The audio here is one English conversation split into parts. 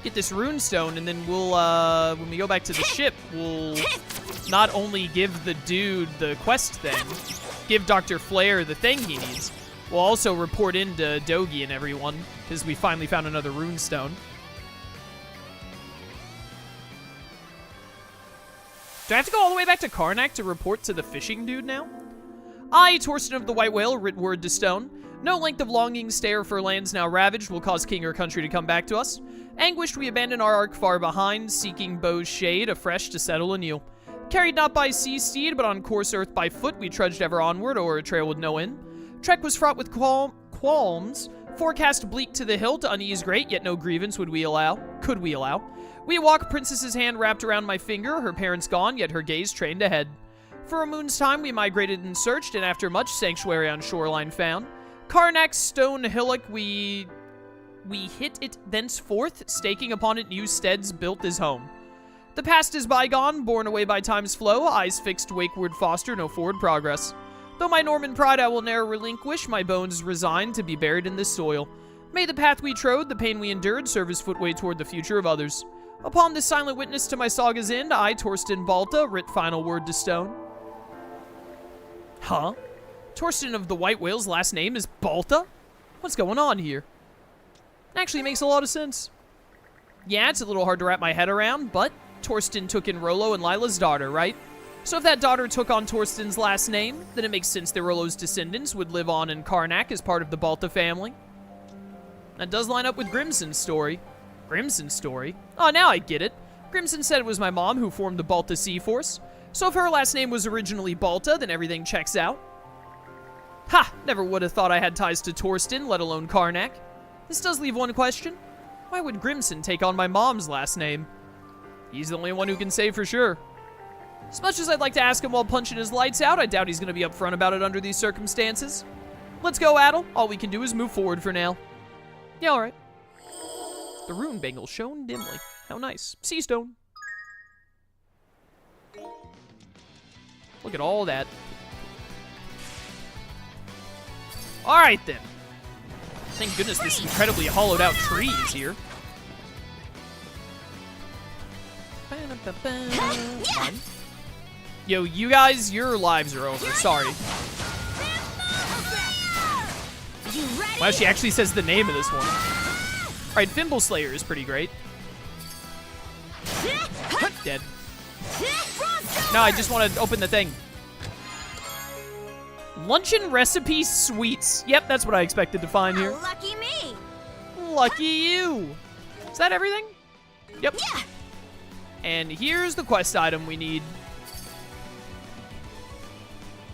get this rune stone, and then we'll, when we go back to the ship, we'll not only give the dude the quest thing, give Dr. Flair the thing he needs, we'll also report into Dogi and everyone, because we finally found another rune stone. Do I have to go all the way back to Karnak to report to the fishing dude now? I, Torsten of the White Whale, writ word to stone. No length of longing stare for lands now ravaged will cause king or country to come back to us. Anguished we abandon our ark far behind, seeking Bow's shade afresh to settle anew. Carried not by sea steed, but on coarse earth by foot, we trudged ever onward o'er a trail with no end. Trek was fraught with qualms, forecast bleak to the hilt, unease great, yet no grievance could we allow. We walk, princess's hand wrapped around my finger, her parents gone, yet her gaze trained ahead. For a moon's time we migrated and searched, and after much sanctuary on shoreline found. Karnak's stone hillock we hit it thenceforth, staking upon it new steads built as home. The past is bygone, borne away by time's flow, eyes fixed wakeward foster no forward progress. Though my Norman pride I will ne'er relinquish, my bones resigned to be buried in this soil. May the path we trode, the pain we endured, serve as footway toward the future of others. Upon this silent witness to my saga's end, I, Torsten Balta, writ final word to stone. Huh? Torsten of the White Whale's last name is Balta? What's going on here? Actually makes a lot of sense. Yeah, it's a little hard to wrap my head around, but Torsten took in Rollo and Lila's daughter, right? So if that daughter took on Torsten's last name, then it makes sense that Rollo's descendants would live on in Karnak as part of the Balta family. That does line up with Grimson's story. Grimson's story? Oh, now I get it. Grimson said it was my mom who formed the Balta Sea Force. So if her last name was originally Balta, then everything checks out. Ha! Never would have thought I had ties to Torsten, let alone Karnak. This does leave one question. Why would Grimson take on my mom's last name? He's the only one who can say for sure. As much as I'd like to ask him while punching his lights out, I doubt he's going to be upfront about it under these circumstances. Let's go, Adol. All we can do is move forward for now. Yeah, alright. The rune bangle shone dimly. How nice. Sea stone. Look at all that. Alright then. Thank goodness this incredibly hollowed out tree is here. Fun. Yo, you guys, your lives are over. Sorry. Wow, she actually says the name of this one. Alright, Fimble Slayer is pretty great. Dead. No, I just want to open the thing. Luncheon recipe sweets. Yep, that's what I expected to find here. Lucky me. Lucky you. Is that everything? Yep. Yeah. And here's the quest item we need.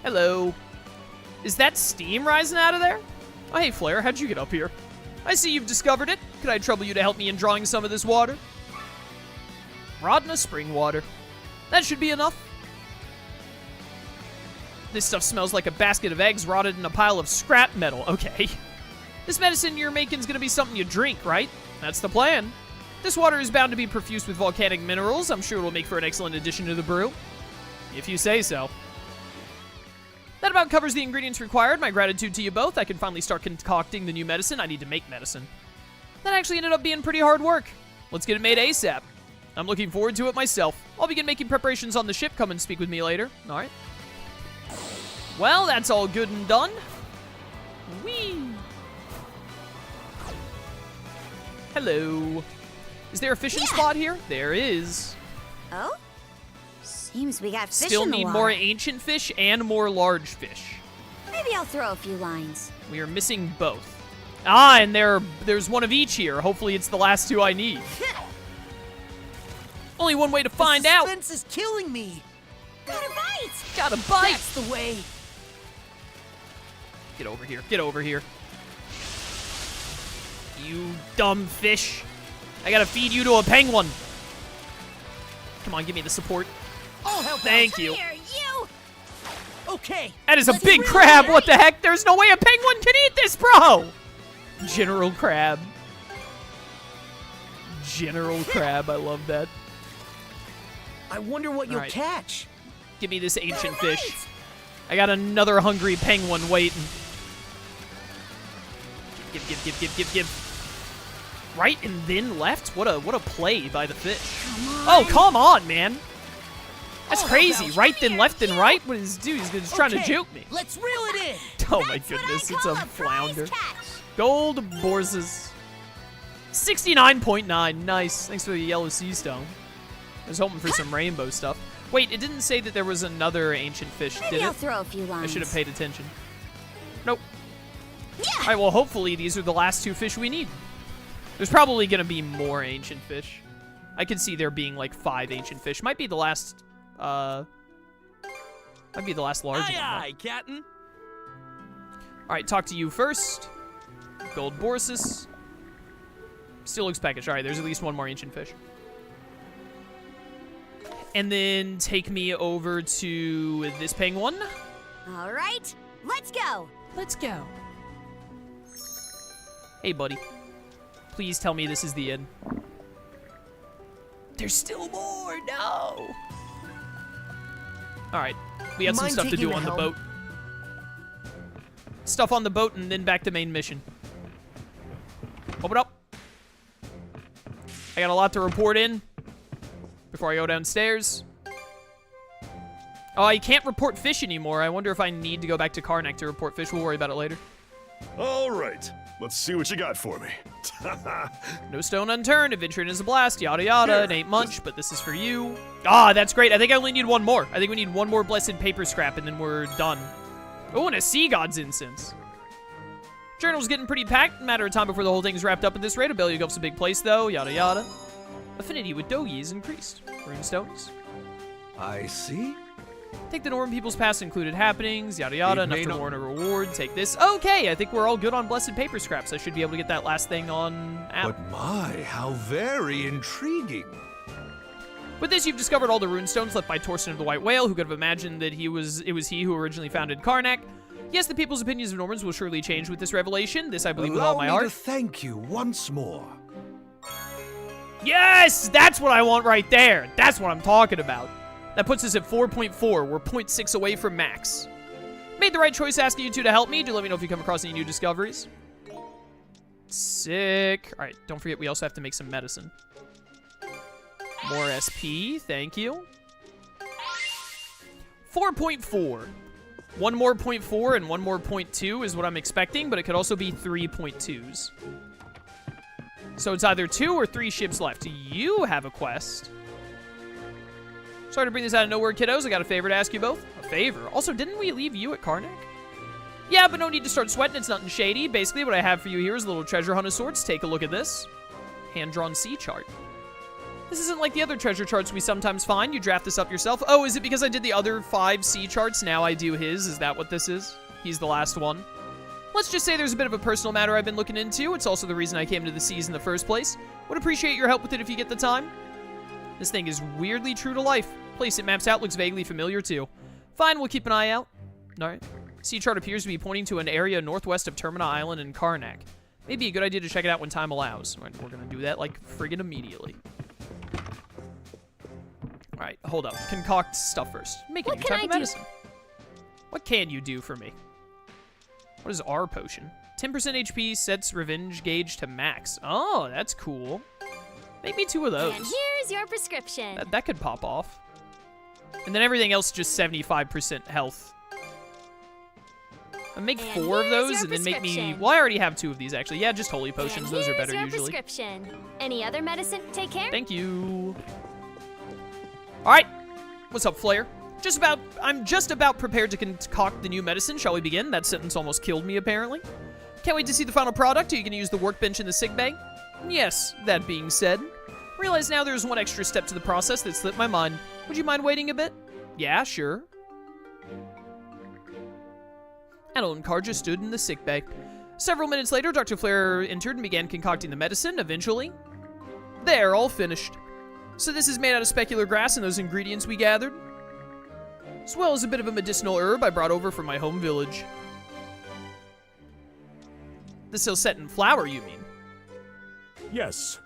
Hello. Is that steam rising out of there? Oh, hey, Flair, how'd you get up here? I see you've discovered it. Could I trouble you to help me in drawing some of this water? Rodna spring water. That should be enough. This stuff smells like a basket of eggs rotted in a pile of scrap metal. Okay. This medicine you're making's gonna be something you drink, right? That's the plan. This water is bound to be profuse with volcanic minerals. I'm sure it'll make for an excellent addition to the brew. If you say so. That about covers the ingredients required. My gratitude to you both. I can finally start concocting the new medicine. I need to make medicine. That actually ended up being pretty hard work. Let's get it made ASAP. I'm looking forward to it myself. I'll begin making preparations on the ship. Come and speak with me later. All right. Well, that's all good and done. Whee! Hello. Is there a fishing spot here? There is. Oh? Seems we got fish Still in the need water. more ancient fish and more large fish. Maybe I'll throw a few lines. We are missing both. Ah, and there's one of each here. Hopefully it's the last two I need. Only one way to find out. Suspense is killing me. Got a bite! Got a bite. That's the way. Get over here. Get over here. You dumb fish. I gotta feed you to a penguin. Come on, give me the support. I'll help Thank out. you. Here, you! Okay. That is a Let's big really crab. get What the heck? There's no way a penguin can eat this, bro. General Crab. General Crab. I love that. I wonder what you'll Alright. catch. Give me this ancient fish. I got another hungry penguin waiting. Give. Right and then left? What a play by the fish. Come Oh, on. come on, man. That's Oh, crazy. about- Right then left then right? What is this dude? He's just trying to Okay, juke me. Let's reel it in. Oh my That's what I goodness, it's call a prize flounder. catch. Gold borzes. 69.9. Nice. Thanks for the yellow sea stone. I was hoping for some rainbow stuff. Wait, it didn't say that there was another ancient fish, Maybe did I'll it? throw a few I lines. should have paid attention. Nope. Yeah. All right, well, hopefully these are the last 2 fish we need. There's probably going to be more ancient fish. I could see there being like 5 ancient fish. Might be the last, might be the last large one. though. Aye, Captain. All right, talk to you first. Gold Borsis. Still looks peckish. All right, there's at least 1 more ancient fish. And then take me over to this penguin. All right, let's go. Let's go. Hey, buddy. Please tell me this is the end. There's still more. No. All right, we got some Mind stuff to taking do the on the helm? boat. Stuff on the boat and then back to main mission. Open up. I got a lot to report in before I go downstairs. Oh, I can't report fish anymore. I wonder if I need to go back to Karnak to report fish. We'll worry about it later. All right, let's see what you got for me. No stone unturned. Adventuring is a blast. Yada yada. Here. It ain't much, but this is for you. Ah, that's great. I think I only need 1 more. I think we need 1 more blessed paper scrap, and then we're done. Oh, and a sea god's incense. Journal's getting pretty packed. Matter of time before the whole thing's wrapped up at this rate. Abeliugup's a big place, though. Yada yada. Affinity with Dogi is increased. Runestones. I see. Take the Northern people's past included happenings. Yada yada. It Enough may to not- warrant a reward. Take this. Okay, I think we're all good on blessed paper scraps. I should be able to get that last thing on app. But my, how very intriguing. With this, you've discovered all the runestones left by Torsten of the White Whale, who could have imagined that it was he who originally founded Karnak. Yes, the people's opinions of Normans will surely change with this revelation. This I believe with all Allow my me heart. to thank you once more. Yes! That's what I want right there. That's what I'm talking about. That puts us at 4.4. We're 0.6 away from max. Made the right choice asking you two to help me. Do let me know if you come across any new discoveries. Sick. All right, don't forget we also have to make some medicine. More SP, thank you. 4.4. 1 more 0.4 and 1 more 0.2 is what I'm expecting, but it could also be 3.2s. So it's either 2 or 3 ships left. You have a quest. Sorry to bring this out of nowhere, kiddos. I got a favor to ask you both. A favor? Also, didn't we leave you at Karnak? Yeah, but no need to start sweating. It's nothing shady. Basically, what I have for you here is a little treasure hunt of sorts. Take a look at this. Hand-drawn sea chart. This isn't like the other treasure charts we sometimes find. You draft this up yourself. Oh, is it because I did the other 5 sea charts? Now I do his. Is that what this is? He's the last one. Let's just say there's a bit of a personal matter I've been looking into. It's also the reason I came to the seas in the first place. Would appreciate your help with it if you get the time. This thing is weirdly true to life. Place it maps out looks vaguely familiar too. Fine, we'll keep an eye out. Alright. Sea chart appears to be pointing to an area northwest of Termina Island and Karnak. Maybe a good idea to check it out when time allows. Right, we're gonna do that like friggin' immediately. Alright, hold up. Concoct stuff first. Make a new type of medicine. What can you do for me? What is our potion? 10% HP sets revenge gauge to max. Oh, that's cool. Make me 2 of those. And here's your prescription. That could pop off. And then everything else just 75% health. I'll make And 4 of here's those your and then make me... prescription. Well, I already have 2 of these, actually. Yeah, just holy potions. And Those are here's better your usually. prescription. Any other medicine? Take care. Thank you. All right. What's up, Flair? I'm just about prepared to concoct the new medicine. Shall we begin? That sentence almost killed me, apparently. Can't wait to see the final product. Are you going to use the workbench in the sick bay? Yes, that being said. Realize now there's one extra step to the process that slipped my mind. Would you mind waiting a bit? Yeah, sure. Adol and Karja stood in the sick bay. Several minutes later, Dr. Flair entered and began concocting the medicine. Eventually, there, all finished. So this is made out of specular grass and those ingredients we gathered, as well as a bit of a medicinal herb I brought over from my home village. The Celcetan flower, you mean? Yes.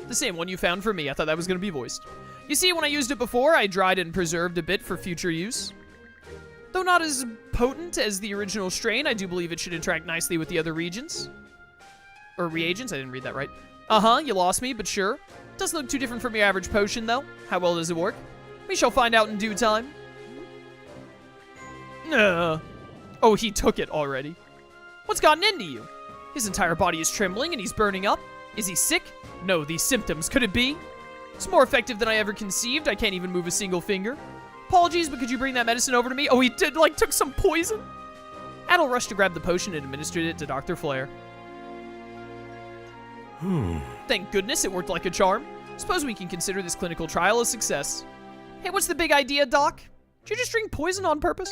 The same one you found for me. I thought that was going to be voiced. You see, when I used it before, I dried and preserved a bit for future use. Though not as potent as the original strain, I do believe it should interact nicely with the other regions. Or reagents, I didn't read that right. Uh-huh, you lost me, but sure. Doesn't look too different from your average potion, though. How well does it work? We shall find out in due time. Oh, he took it already. What's gotten into you? His entire body is trembling and he's burning up. Is he sick? No, these symptoms. Could it be? It's more effective than I ever conceived. I can't even move a single finger. Apologies, but could you bring that medicine over to me? Oh, he did, like, took some poison. Adol rushed to grab the potion and administered it to Dr. Flair. Thank goodness it worked like a charm. Suppose we can consider this clinical trial a success. Hey, what's the big idea, Doc? Did you just drink poison on purpose?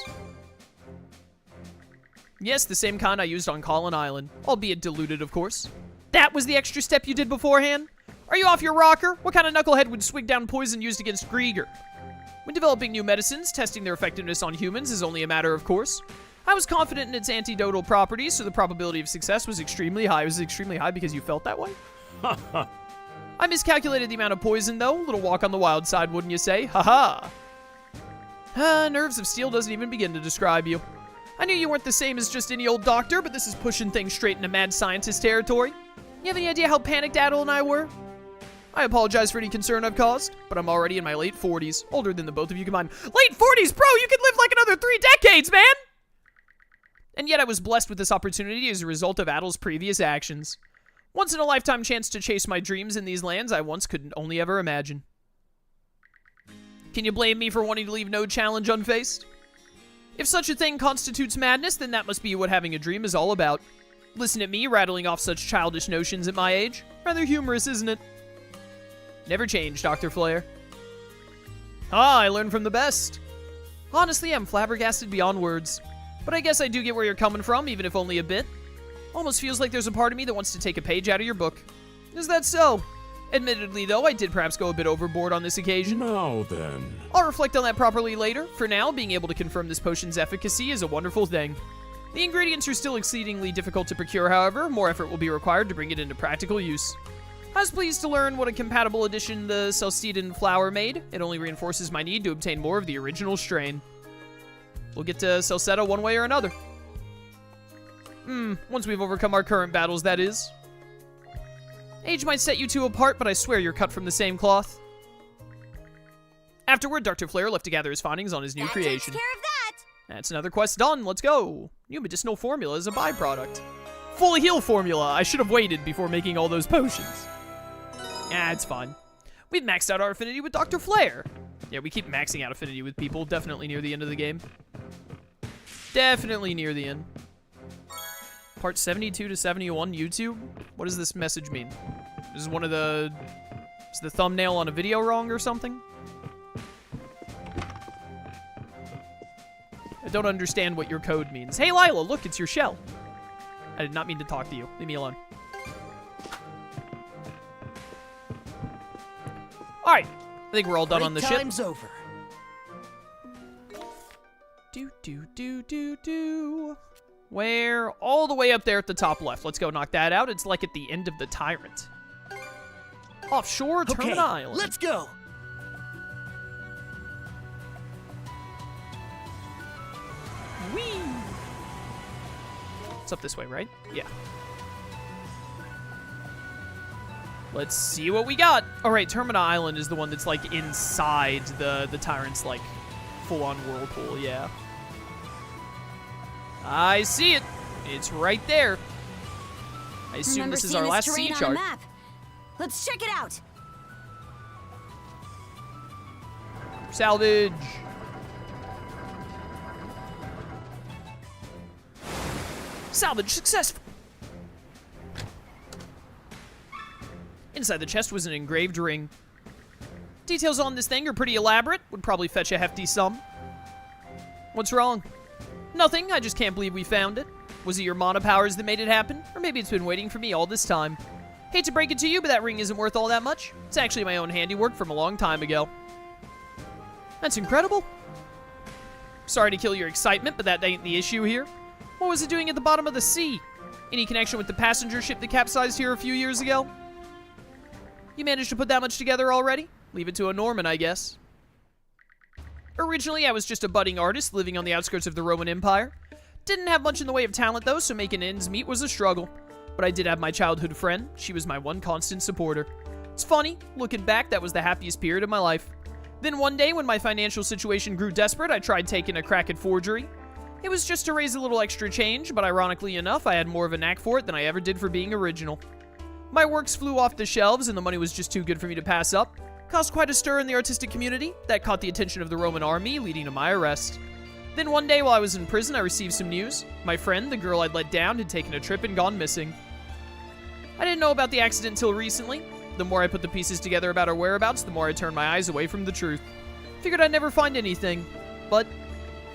Yes, the same kind I used on Colin Island, albeit diluted, of course. That was the extra step you did beforehand? Are you off your rocker? What kind of knucklehead would swig down poison used against Griegr? When developing new medicines, testing their effectiveness on humans is only a matter of course. I was confident in its antidotal properties, so the probability of success was extremely high. Was it extremely high because you felt that way? I miscalculated the amount of poison, though. Little walk on the wild side, wouldn't you say? Haha. Nerves of steel doesn't even begin to describe you. I knew you weren't the same as just any old doctor, but this is pushing things straight into mad scientist territory. You have any idea how panicked Adol and I were? I apologize for any concern I've caused, but I'm already in my late 40s, older than the both of you combined. Late 40s, bro! You could live like another 3 decades, man! And yet I was blessed with this opportunity as a result of Adol's previous actions. Once-in-a-lifetime chance to chase my dreams in these lands I once could only ever imagine. Can you blame me for wanting to leave no challenge unfaced? If such a thing constitutes madness, then that must be what having a dream is all about. Listen at me rattling off such childish notions at my age. Rather humorous, isn't it? Never change, Dr. Flair. Ah, I learned from the best. Honestly, I'm flabbergasted beyond words. But I guess I do get where you're coming from, even if only a bit. Almost feels like there's a part of me that wants to take a page out of your book. Is that so? Admittedly, though, I did perhaps go a bit overboard on this occasion. Now then. I'll reflect on that properly later. For now, being able to confirm this potion's efficacy is a wonderful thing. The ingredients are still exceedingly difficult to procure, however. More effort will be required to bring it into practical use. I was pleased to learn what a compatible addition the Celceta flower made. It only reinforces my need to obtain more of the original strain. We'll get to Celceta one way or another. Once we've overcome our current battles, that is. Age might set you two apart, but I swear you're cut from the same cloth. Afterward, Dr. Flair left to gather his findings on his new creation. Takes care of that. That's another quest done. Let's go. New medicinal formula is a byproduct. Fully heal formula. I should have waited before making all those potions. It's fine. We've maxed out our affinity with Dr. Flair. Yeah, we keep maxing out affinity with people. Definitely near the end of the game. Definitely near the end. Part 72 to 71, YouTube? What does this message mean? This is one of the... Is the thumbnail on a video wrong or something? I don't understand what your code means. Hey, Lila, look, it's your shell. I did not mean to talk to you. Leave me alone. Alright. I think we're all done on the ship. Time's over. Where? All the way up there at the top left. Let's go knock that out. It's like at the end of the Tyrant. Offshore Terminal Island. Let's go. Whee! It's up this way, right? Yeah. Let's see what we got. All right, Terminal Island is the one that's like inside the Tyrant's like full-on whirlpool. Yeah. I see it. It's right there. I assume Remember this is seeing our last terrain sea on a chart. map? Let's check it out. Salvage. Salvage successful. Inside the chest was an engraved ring. Details on this thing are pretty elaborate. Would probably fetch a hefty sum. What's wrong? Nothing. I just can't believe we found it. Was it your mana powers that made it happen? Or maybe it's been waiting for me all this time. Hate to break it to you, but that ring isn't worth all that much. It's actually my own handiwork from a long time ago. That's incredible. Sorry to kill your excitement, but that ain't the issue here. What was it doing at the bottom of the sea? Any connection with the passenger ship that capsized here a few years ago? You managed to put that much together already? Leave it to a Norman, I guess. Originally, I was just a budding artist living on the outskirts of the Roman Empire. Didn't have much in the way of talent, though, so making ends meet was a struggle. but I did have my childhood friend. She was my one constant supporter. It's funny, looking back, that was the happiest period of my life. Then one day, when my financial situation grew desperate, I tried taking a crack at forgery. It was just to raise a little extra change, but ironically enough, I had more of a knack for it than I ever did for being original. My works flew off the shelves, and the money was just too good for me to pass up. Caused quite a stir in the artistic community that caught the attention of the Roman army, leading to my arrest. Then one day while I was in prison, I received some news. My friend, the girl I'd let down, had taken a trip and gone missing. I didn't know about the accident until recently. The more I put the pieces together about her whereabouts, the more I turned my eyes away from the truth. Figured I'd never find anything, but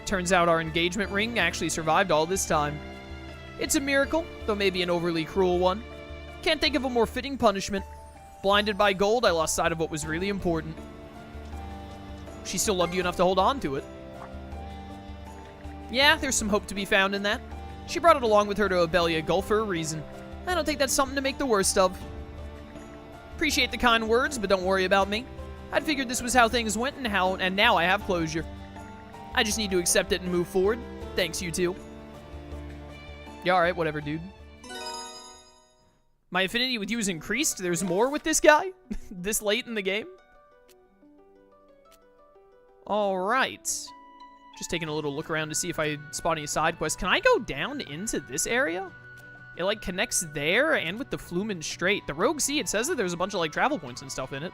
turns out our engagement ring actually survived all this time. It's a miracle, though maybe an overly cruel one. Can't think of a more fitting punishment. Blinded by gold, I lost sight of what was really important. She still loved you enough to hold on to it. Yeah, there's some hope to be found in that. She brought it along with her to Abelia Gulf for a reason. I don't think that's something to make the worst of. Appreciate the kind words, but don't worry about me. I'd figured this was how things went, and now I have closure. I just need to accept it and move forward. Thanks, you two. Yeah, alright, whatever, dude. My affinity with you is increased. There's more with this guy? This late in the game? Alright. Just taking a little look around to see if I spot any side quests. Can I go down into this area? It, like, connects there and with the Flumen Strait. The Rogue Sea, it says that there's a bunch of, like, travel points and stuff in it.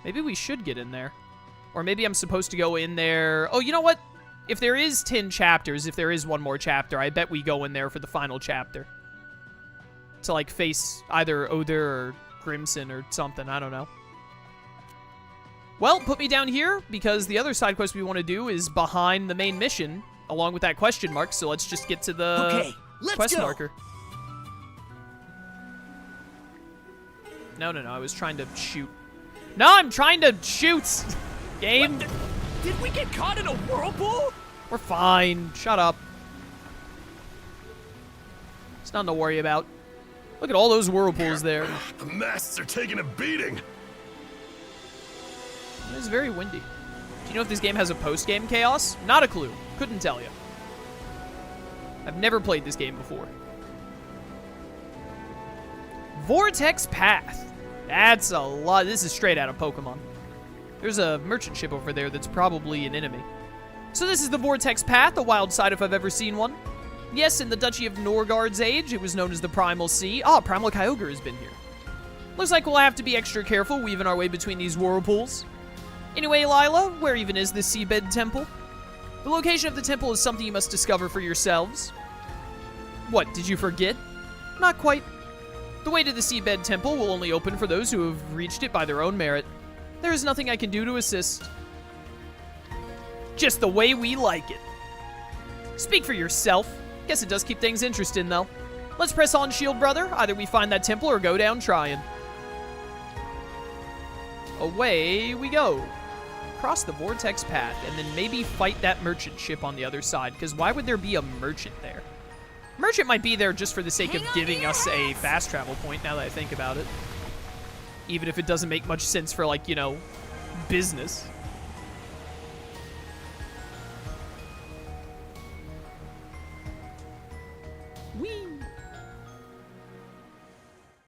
Maybe we should get in there. Or maybe I'm supposed to go in there. Oh, you know what? If there is 10 chapters, if there is one more chapter, I bet we go in there for the final chapter. To, like, face either Oder or Grimson or something. I don't know. Well, put me down here, because the other side quest we want to do is behind the main mission, along with that question mark, so let's just get to the quest marker. No, I was trying to shoot. No, I'm trying to shoot! Game. Did we get caught in a whirlpool? We're fine. Shut up. It's nothing to worry about. Look at all those whirlpools there. The masts are taking a beating. It's very windy. Do you know if this game has a post-game chaos? Not a clue. Couldn't tell you. I've never played this game before. Vortex Path. That's a lot. This is straight out of Pokemon. There's a merchant ship over there that's probably an enemy. So this is the Vortex Path, a wild sight if I've ever seen one. Yes, in the Duchy of Norgard's age, it was known as the Primal Sea. Ah, Primal Kyogre has been here. Looks like we'll have to be extra careful weaving our way between these whirlpools. Anyway, Lila, where even is this seabed temple? The location of the temple is something you must discover for yourselves. What, did you forget? Not quite. The way to the seabed temple will only open for those who have reached it by their own merit. There is nothing I can do to assist. Just the way we like it. Speak for yourself. Guess it does keep things interesting, though. Let's press on, Shield Brother. Either we find that temple or go down trying. Away we go. Across the Vortex Path, and then maybe fight that merchant ship on the other side, because why would there be a merchant there? Merchant might be there just for the sake of giving us a fast travel point, now that I think about it. Even if it doesn't make much sense for, like, you know, business.